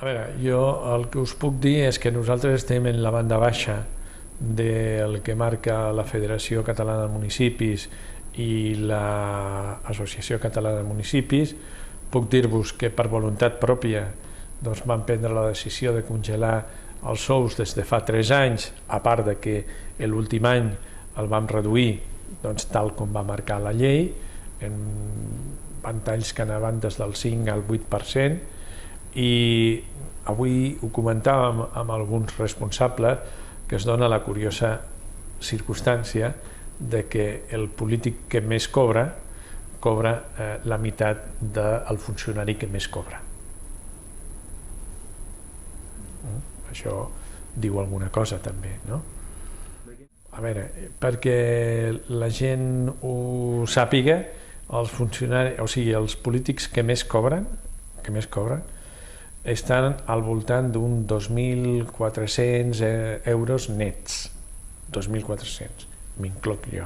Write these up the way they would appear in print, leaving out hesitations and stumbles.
A veure, jo el que us puc dir és que nosaltres estem en la banda baixa del que marca la Federació Catalana de Municipis i l'Associació Catalana de Municipis. Puc dir-vos que per voluntat pròpia doncs, vam prendre la decisió de congelar els sous des de fa 3 anys, a part de que l'últim any el vam reduir doncs, tal com va marcar la llei, en ventalls que anaven des del 5 al 8%, i avui ho comentàvem amb alguns responsables que es dona la curiosa circumstància de que el polític que més cobra la meitat del funcionari que més cobra. Això diu alguna cosa també, no? A veure, perquè la gent ho sàpiga, els funcionaris, o sigui, els polítics que més cobren estan al voltant d'un 2.400 euros nets. 2.400, m'incloc jo,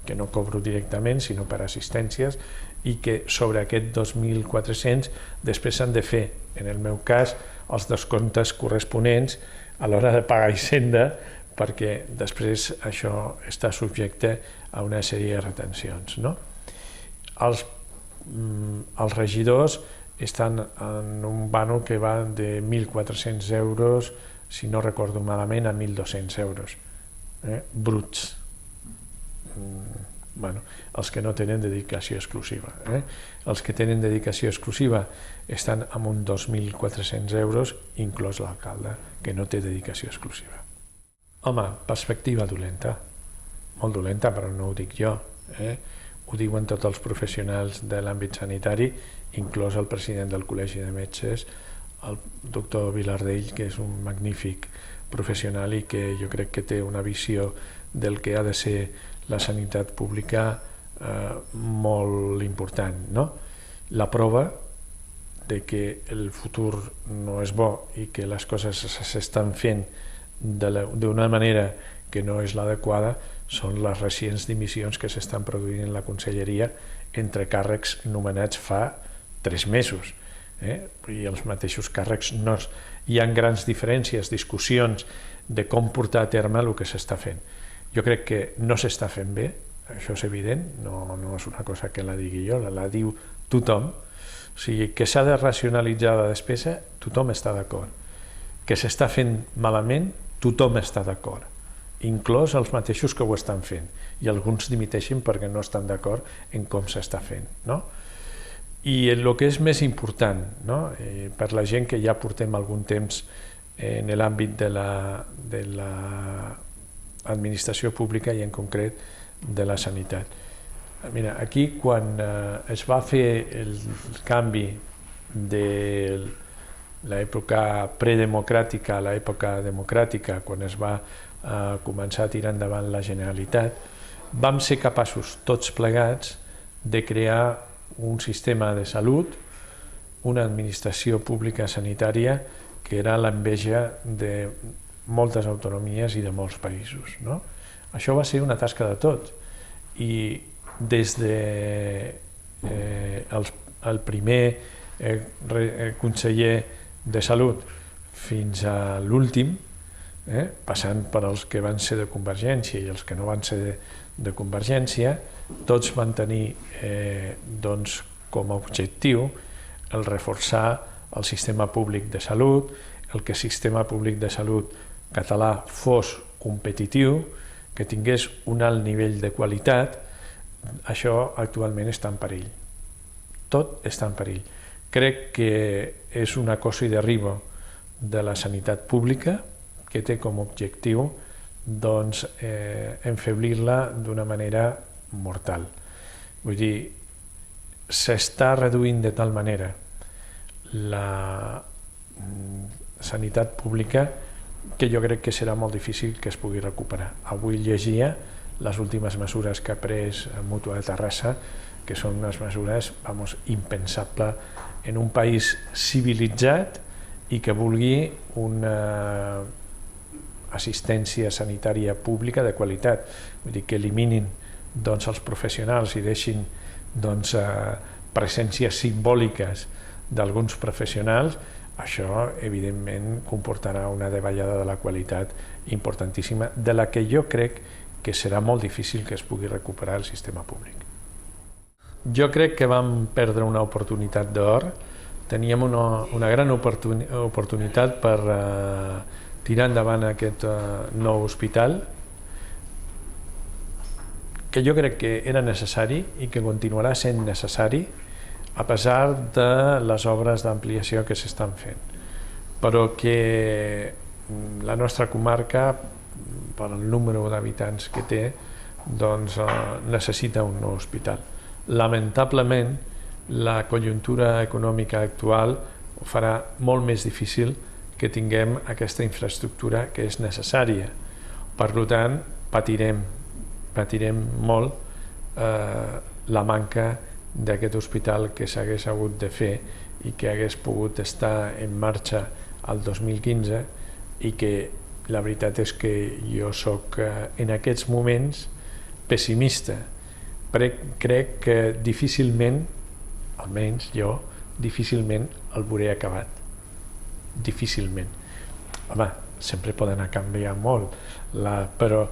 que no cobro directament sinó per assistències, i que sobre aquest 2.400 després s'han de fer, en el meu cas, els descomptes corresponents a l'hora de pagar Hisenda, perquè després això està subjecte a una sèrie de retencions, no? Els regidors estan en un vano que va de 1.400 euros, si no recordo malament, a 1.200 euros, bruts. Bueno, els que no tenen dedicació exclusiva. Els que tenen dedicació exclusiva estan amb uns 2.400 euros, inclòs l'alcalde, que no té dedicació exclusiva. Home, perspectiva dolenta, molt dolenta, però no ho dic jo. Ho diuen tots els professionals de l'àmbit sanitari, inclòs el president del Col·legi de Metges, el doctor Vilardell, que és un magnífic professional i que jo crec que té una visió del que ha de ser la sanitat pública molt important, no? La prova de que el futur no és bo i que les coses s'estan fent d'una manera que no és l'adequada són les recents dimissions que s'estan produint en la conselleria entre càrrecs nomenats fa 3 mesos. I els mateixos càrrecs no. Hi ha grans diferències, discussions de com portar a terme el que s'està fent. Jo crec que no s'està fent bé, això és evident, no és una cosa que la digui jo, la diu tothom. O sigui, que s'ha de racionalitzar la despesa, tothom està d'acord. Que s'està fent malament, tothom està d'acord, inclòs els mateixos que ho estan fent, i alguns dimiteixen perquè no estan d'acord en com s'està fent, no? I el que és més important, no? Per la gent que ja portem algun temps en l'àmbit de l'administració pública i en concret de la sanitat. Mira, aquí quan es va fer el canvi de l'època predemocràtica a l'època democràtica, quan es va començar a tirar endavant la Generalitat, vam ser capaços tots plegats de crear un sistema de salut, una administració pública sanitària que era l'enveja de moltes autonomies i de molts països, no? Això va ser una tasca de tots, i des del primer conseller de Salut fins a l'últim, passant per els que van ser de Convergència i els que no van ser de Convergència, tots van tenir com a objectiu el reforçar el sistema públic de salut, el que el sistema públic de salut català fos competitiu, que tingués un alt nivell de qualitat. Això actualment està en perill. Tot està en perill. Crec que és una cosa de arribo de la sanitat pública que té com a objectiu enfeblir-la d'una manera mortal. Vull dir, s'està reduint de tal manera la sanitat pública que jo crec que serà molt difícil que es pugui recuperar. Avui llegia les últimes mesures que ha pres Mútua de Terrassa, que són unes mesures impensables en un país civilitzat i que vulgui una assistència sanitària pública de qualitat. Vull dir, que eliminin els professionals i deixin presències simbòliques d'alguns professionals, Això, evidentment, comportarà una davallada de la qualitat importantíssima, de la que jo crec que serà molt difícil que es pugui recuperar el sistema públic. Jo crec que vam perdre una oportunitat d'or. Teníem una gran oportunitat per tirar endavant aquest nou hospital, que jo crec que era necessari i que continuarà sent necessari a pesar de les obres d'ampliació que s'estan fent, però que la nostra comarca, per el número d'habitants que té, doncs necessita un nou hospital. Lamentablement, la conjuntura econòmica actual ho farà molt més difícil que tinguem aquesta infraestructura que és necessària. Per tant, patirem molt la manca d'aquest hospital que s'hagués hagut de fer i que hagués pogut estar en marxa el 2015 i que la veritat és que jo soc en aquests moments pessimista. Crec que difícilment, almenys jo, difícilment el veuré acabat. Difícilment. Home, sempre poden canviar molt, però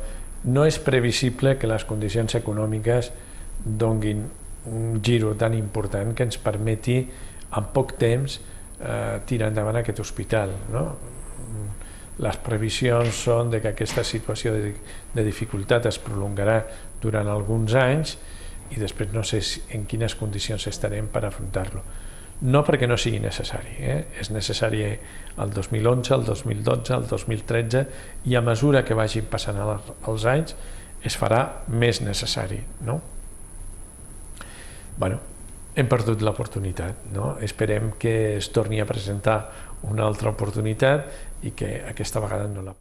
no és previsible que les condicions econòmiques donguin un giro tan important que ens permeti en poc temps tirar endavant aquest hospital, no? Les previsions són que aquesta situació de dificultat es prolongarà durant alguns anys i després no sé en quines condicions estarem per afrontar-lo. No perquè no sigui necessari, és necessari el 2011, el 2012, el 2013 i a mesura que vagin passant els anys es farà més necessari, no? Bueno, hem perdut l'oportunitat, no? Esperem que es torni a presentar una altra oportunitat i que aquesta vegada no la